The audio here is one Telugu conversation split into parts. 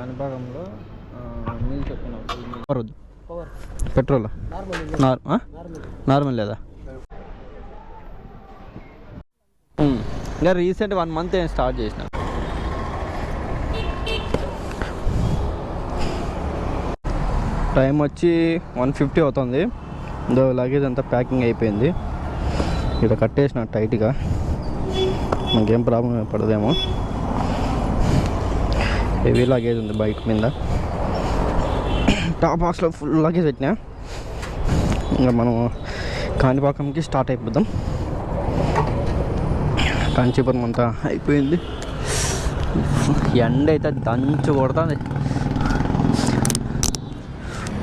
కాణిపాకంలో నీళ్ళు చెప్తున్నాం పెట్రోల్ నార్మల్ లేదా ఇంకా రీసెంట్ 1 month ఏం స్టార్ట్ చేసిన. టైం వచ్చి 1:50 అవుతుంది. ఇందో లగేజ్ అంతా ప్యాకింగ్ అయిపోయింది. ఇక్కడ కట్టేసిన టైట్గా, మనకేం ప్రాబ్లం పడదేమో. హెవీ లగేజ్ ఉంది బైక్ మీద. టాప్ బాక్స్లో ఫుల్ లగేజ్ పెట్టినా. ఇంకా మనం కాణిపాకంకి స్టార్ట్ అయిపోదాం. కాంచీపురం అంతా అయిపోయింది. ఎండ అయితే దంచు కొడుతుంది,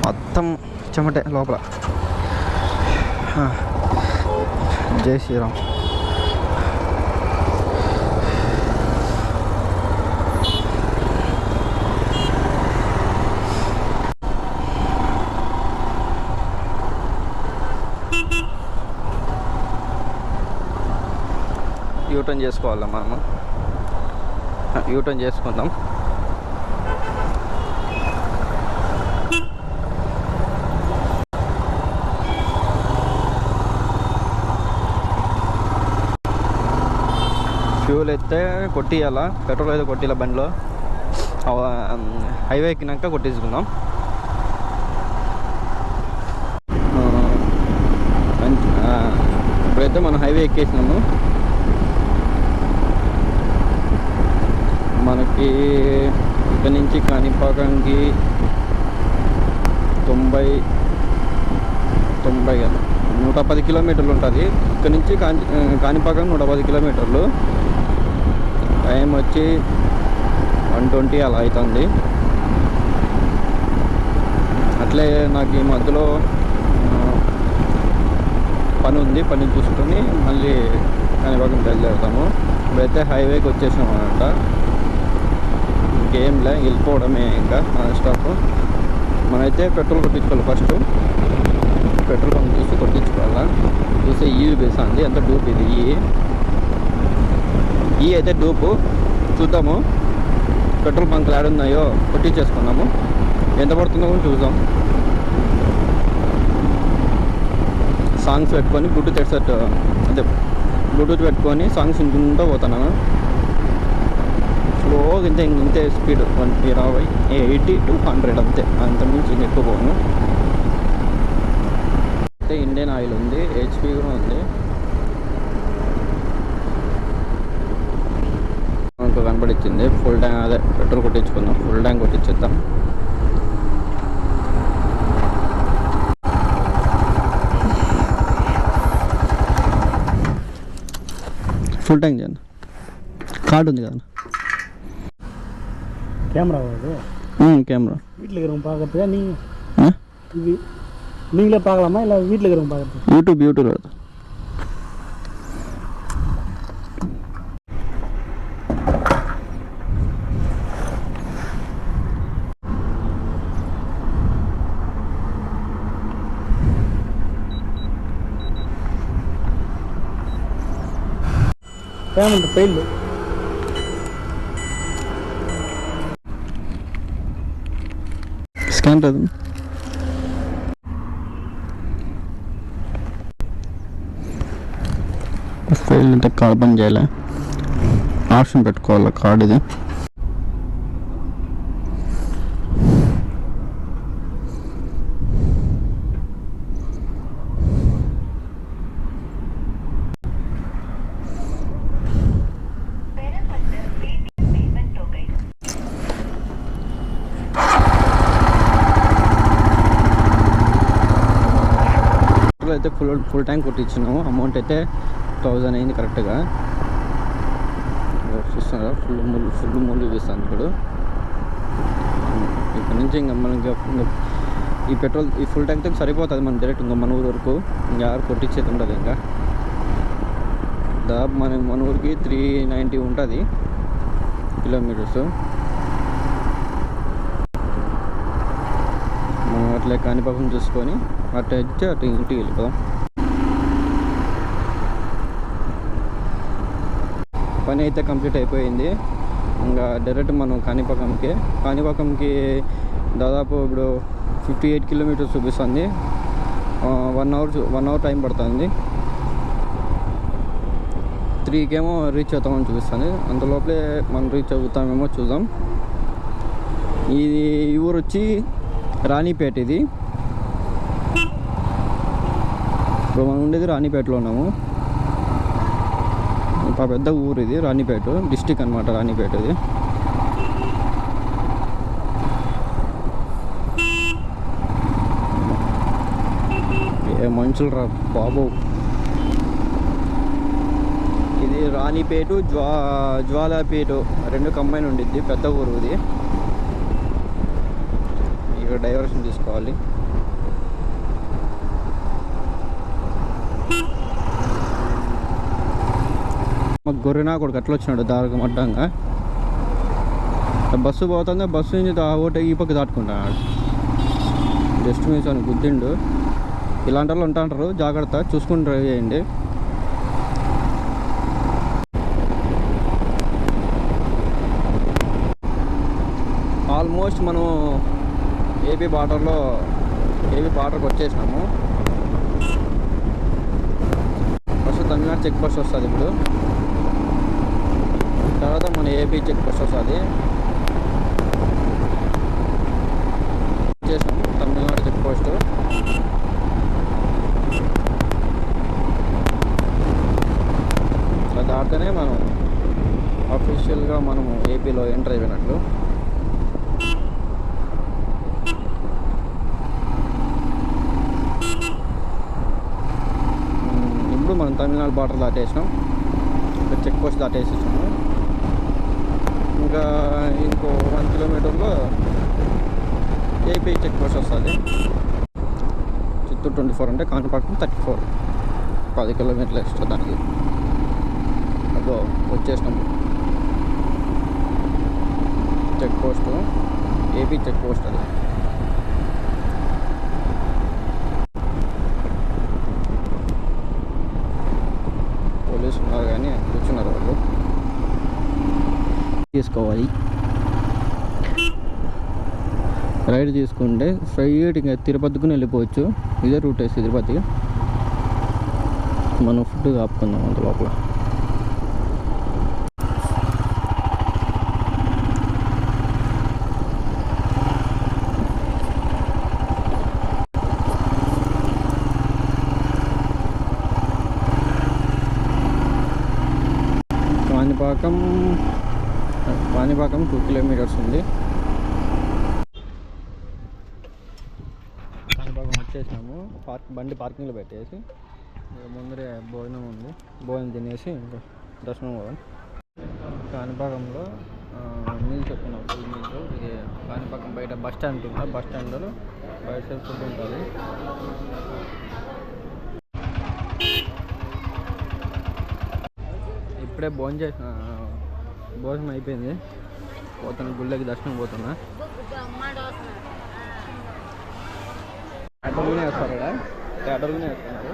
మొత్తం చెమటే లోపల. జై శ్రీరామ్. యూటర్న్ చేసుకోవాలా మనము, యూటర్న్ చేసుకుందాం. ఫ్యూల్ అయితే కొట్టియాలా, పెట్రోల్ అయితే కొట్టియాల బండిలో. హైవే ఎక్కినాక కొట్టించుకుందాం. ఇప్పుడైతే మనం హైవే ఎక్కేసినాము. మనకి ఇక్కడ నుంచి కాణిపాకంకి 110 కిలోమీటర్లు ఉంటుంది. ఇక్కడ నుంచి కాణిపాకం 110 కిలోమీటర్లు. టైం వచ్చి 1:20 అలా అవుతుంది. అట్లే నాకు ఈ మధ్యలో పని ఉంది, పని చూసుకొని మళ్ళీ కాణిపాకం బయలుదేరుతాము. ఇప్పుడైతే హైవేకి వచ్చేసాం అన్నమాట. ఇంకేంలే, వెళ్ళిపోవడమే ఇంకా నాన్ స్టాప్. మనమైతే పెట్రోల్ కొట్టించుకోవాలి. ఫస్ట్ పెట్రోల్ బంక్ చూసి కొట్టించుకోవాలా. చూస్తే ఈవి బేసాంది, ఎంత డూప్ ఇది. ఈ అయితే డూపు. చూద్దాము పెట్రోల్ బంక్లు ఏడున్నాయో కొట్టించేసుకున్నాము. ఎంత పడుతుందో కూడా చూద్దాం. సాంగ్స్ పెట్టుకొని బ్లూటూత్ హెడ్సెట్, అదే బ్లూటూత్ పెట్టుకొని సాంగ్స్ వినుకుంటూ పోతున్నాను. స్లోగా ఇంతే స్పీడ్ 120, 80 to 100 అంతే, అంతకుమించి ఎక్కువ పోను. అయితే ఇండియన్ ఆయిల్ ఉంది, HP కూడా ఉంది. మనకు కనబడిచ్చింది ఫుల్ ట్యాంక్. అదే పెట్రోల్ కొట్టించుకుందాం, ఫుల్ ట్యాంక్ కొట్టించేద్దాం. ఫుల్ ట్యాంక్ చేయండి. కార్డు ఉంది కదా, கேமரா கேமரா வீட்டில் இருக்கிறவங்க பார்க்கறதுக்கா நீங்கள் இது நீங்களே பார்க்கலாமா இல்லை வீட்டில் இருக்கிறவங்க பார்க்குறது? யூடியூப் வருது. Payment failed. స్కాన్ రాదు. ఫెయిల్ అంటే కార్డ్ బంద్ చేయాలి. ఆప్షన్ పెట్టుకోవాలి కార్డ్. ఇది అయితే ఫుల్ ట్యాంక్ కొట్టించినాము. అమౌంట్ అయితే 1000 అయింది కరెక్ట్గా. చూస్తున్నారా, ఫుల్ మూలు చూస్తాను ఇప్పుడు. ఇక్కడ నుంచి ఇంకా మనకి ఈ పెట్రోల్, ఈ ఫుల్ ట్యాంక్తో సరిపోతుంది మనం డైరెక్ట్ ఇంకా మన ఊరు వరకు. ఇంకా ఎవరు కొట్టించేది ఉండదు. ఇంకా దాదాపు మన ఊరికి 390 ఉంటుంది కిలోమీటర్స్. మనం అట్లే కాణిపాకం చూసుకొని అటు వచ్చి అటు ఇంటికి వెళ్ళిపోదాం. పని అయితే కంప్లీట్ అయిపోయింది. ఇంకా డైరెక్ట్ మనం కాణిపాకంకి దాదాపు ఇప్పుడు 58 కిలోమీటర్స్ చూపిస్తుంది. 1 అవర్ టైం పడుతుంది. 3కేమో రీచ్ అవుతామని చూపిస్తుంది. అంతలోపలే మనం రీచ్ అవుతామేమో చూద్దాం. ఈ ఊరు వచ్చి రాణిపేట. ఇది ఇప్పుడు మనం ఉండేది రాణిపేటలో ఉన్నాము. పెద్ద ఊరు ఇది, రాణిపేట డిస్టిక్ అనమాట. రాణిపేట ఇది. ఏ మనుషులు రా బాబు. ఇది రాణిపేట జ్వాలాపేట 2 కంబైన్ ఉండిద్ది. పెద్ద ఊరు ఇది. ఇక్కడ డైవర్షన్ తీసుకోవాలి. మాకు గొర్రెనా కొడుకు అట్లా వచ్చినాడు దారికి అడ్డంగా. బస్సు పోతుంది, బస్సు నుంచి ఓటే ఈ పక్క దాటుకుంటున్నాడు. జస్ట్ మిస్ అని గుద్దిండు. ఇలాంటి వాళ్ళు ఉంటారు, జాగ్రత్త చూసుకుని డ్రైవ్ చేయండి. ఆల్మోస్ట్ మనం ఏపీ బార్డర్కి వచ్చేసినాము. ఫస్ట్ తమిళనాడు చెక్ పోస్ట్ వస్తుంది. ఇప్పుడు తర్వాత మన ఏపీ చెక్ పోస్ట్ వస్తుంది. వచ్చేసాము తమిళనాడు చెక్ పోస్ట్. అది దాటితేనే మనం అఫీషియల్గా మనము ఏపీలో ఎంటర్ అయిపోయినట్లు. ఇప్పుడు మనం తమిళనాడు బార్డర్ దాటేసినాం. చెక్ పోస్ట్ దాటేసేసాము. ఇంకా ఇంకో 1 కిలోమీటర్లో ఏపీ చెక్ పోస్ట్ వస్తుంది. చిత్తూరు 24 అంటే కాణిపాకం 34, 10 కిలోమీటర్లు ఎక్స్ట్రా దానికి. అదో వచ్చేసినాము check post, AP check post. అది పోలీసు ఉన్నారు కానీ కూర్చున్నారు వాళ్ళు. తీసుకోవాలి. రైడ్ తీసుకుంటే స్ట్రైట్ ఇంకా తిరుపతికి వెళ్ళిపోవచ్చు. ఇదే రూట్ వేసి తిరుపతి. మనం ఫుడ్ కాపుకుందాం అంత లోపల. కాణిపాకం 2 కిలోమీటర్స్ ఉంది. కాణిపాకం వచ్చేసినాము. బండి పార్కింగ్లో పెట్టేసి ముందరే భోజనం ఉంది. భోజనం తినేసి ఇంకా దర్శనం పోదాం. కాణిపాకంలో మీల్స్ చెప్పుకున్నాం. Full meals. ఇది కాణిపాకం బయట బస్ స్టాండ్ ఉంటుంది. బస్ స్టాండ్లో బయట ఫుడ్ ఉంటుంది. ఇప్పుడే భోజనం అయిపోయింది. పోతున్నా గుళ్ళకి దర్శనం పోతున్నా. థియేటర్లోనే వేస్తారు కదా, థియేటర్లోనే వేస్తున్నారు.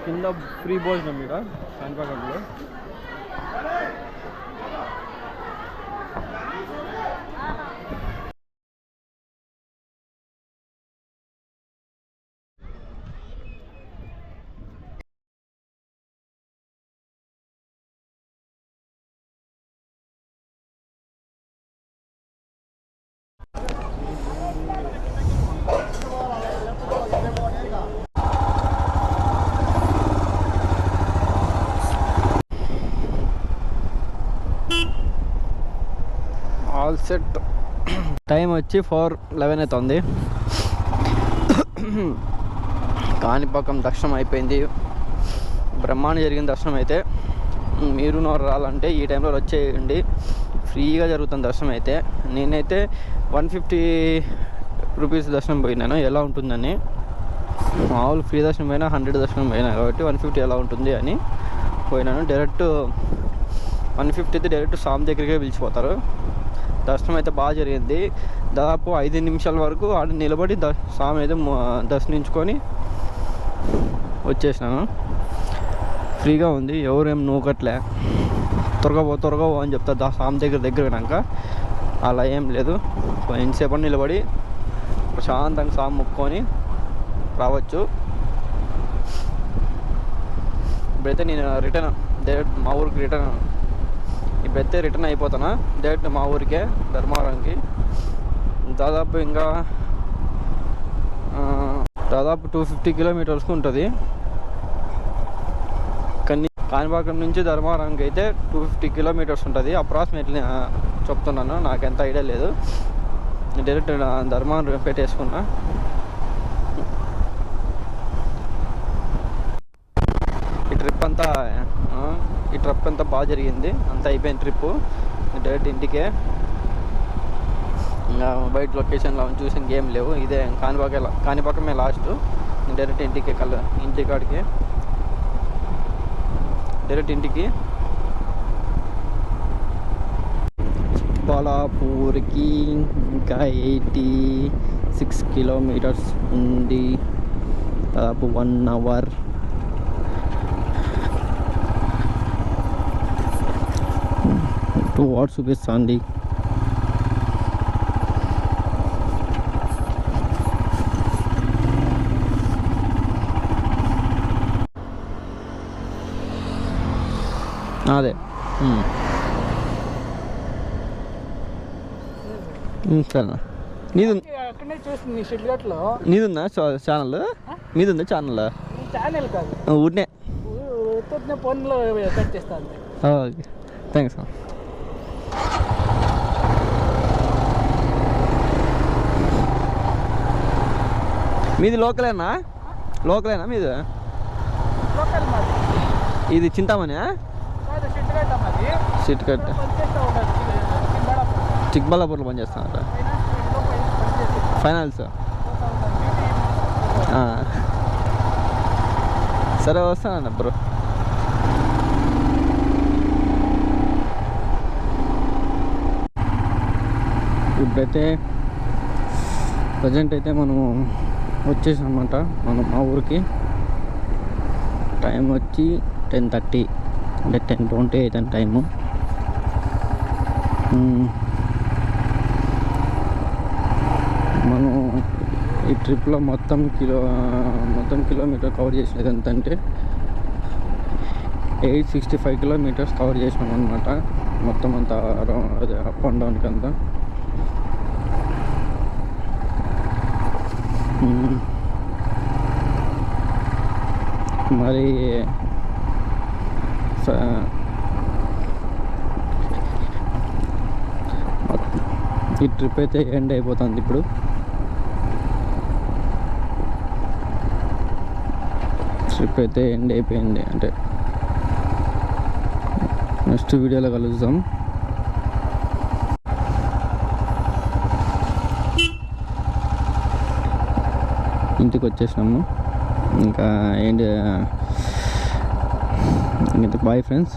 కింద ఫ్రీ భోజనం ఇక్కడ కాణిపాకంలో. All set. టైం వచ్చి 4:11 అవుతుంది. కాణిపాకం దర్శనం అయిపోయింది. బ్రహ్మాండ జరిగిన దర్శనం. అయితే మీరు రావాలంటే ఈ టైంలో వచ్చేయండి. ఫ్రీగా జరుగుతుంది దర్శనం. అయితే నేనైతే 150 రూపీస్ దర్శనం పోయినాను ఎలా ఉంటుందని. మామూలు ఫ్రీ దర్శనం పోయినా 100 దర్శనం పోయినా కాబట్టి 150 ఎలా ఉంటుంది అని పోయినాను. డైరెక్ట్ 150 అయితే డైరెక్ట్ స్వామి దగ్గరికే పిలిచిపోతారు. దర్శనం అయితే బాగా జరిగింది. దాదాపు 5 నిమిషాల వరకు ఆడ నిలబడి స్వామి అయితే దర్శించుకొని వచ్చేసినాను. ఫ్రీగా ఉంది, ఎవరేం నూకట్లే. త్వరగా పో అని చెప్తా సామ్ దగ్గర వినాక. అలా ఏం లేదు, ఎంతసేపు నిలబడి ప్రశాంతంగా సామ్ మొక్కుకొని రావచ్చు. ఇప్పుడైతే నేను డైరెక్ట్ మా ఊరికి ఇప్పుడైతే రిటర్న్ అయిపోతానా డైరెక్ట్ మా ఊరికే, ధర్మవరంకి. దాదాపు ఇంకా 250 కిలోమీటర్స్కి ఉంటుంది. కాణిపాకం నుంచి ధర్మవరంకి అయితే 250 కిలోమీటర్స్ ఉంటుంది అప్రాక్సిమేట్లీ చెప్తున్నాను, నాకు ఎంత ఐడియా లేదు. డైరెక్ట్ ధర్మవరం పెట్టేసుకున్నా. ఈ ట్రిప్ అంతా బాగా జరిగింది, అంతా అయిపోయింది ట్రిప్పు. డైరెక్ట్ ఇంటికే, ఇంకా బయట లొకేషన్లో చూసి ఇంకేం లేవు. ఇదే కాణిపాకమే లాస్ట్. డైరెక్ట్ ఇంటికాడికి డైరెక్ట్ ఇంటికి. బాలాపూర్కి ఇంకా 86 కిలోమీటర్స్ ఉంది, దాదాపు 1 అవర్. వాట్స్ చూపిస్తుంది. అదే సరేనా, అక్కడనే చూస్తుంది షెడ్యూట్లో. నీదుందా ఛానల్? మీదుందా ఛానల్? ఛానల్ కాదు, ఊరినే ఫోన్లో కట్ చేస్తాను. Okay, thanks. మీది లోకలేనా మీది? లోకల్ మాది. ఇది చింతామణి? సిట్కట్ట చిక్బల్లాపూర్లో పనిచేస్తాను. ఫైనాన్స్. సరే వస్తానండి బ్రో. ఇప్పుడైతే ప్రజెంట్ అయితే మనం వచ్చేసామన్నమాట మా ఊరికి. టైం వచ్చి 10:30, అంటే 10:20 అయితే టైము. మనం ఈ ట్రిప్లో మొత్తం కిలోమీటర్ కవర్ చేసినది ఎంతంటే 865 కిలోమీటర్స్ కవర్ చేసినాం అనమాట. మొత్తం అంతా అదే అప్ అండ్ డౌన్కి అంతా. మరి ఈ ట్రిప్ అయితే ఎండ్ అయిపోతుంది ఇప్పుడు. ట్రిప్ అయితే ఎండ్ అయిపోయింది, అంటే నెక్స్ట్ వీడియోలో కలుద్దాం. ఇంటికి వచ్చేసినాము, ఇంకా ఏంటి బాయ్ ఫ్రెండ్స్.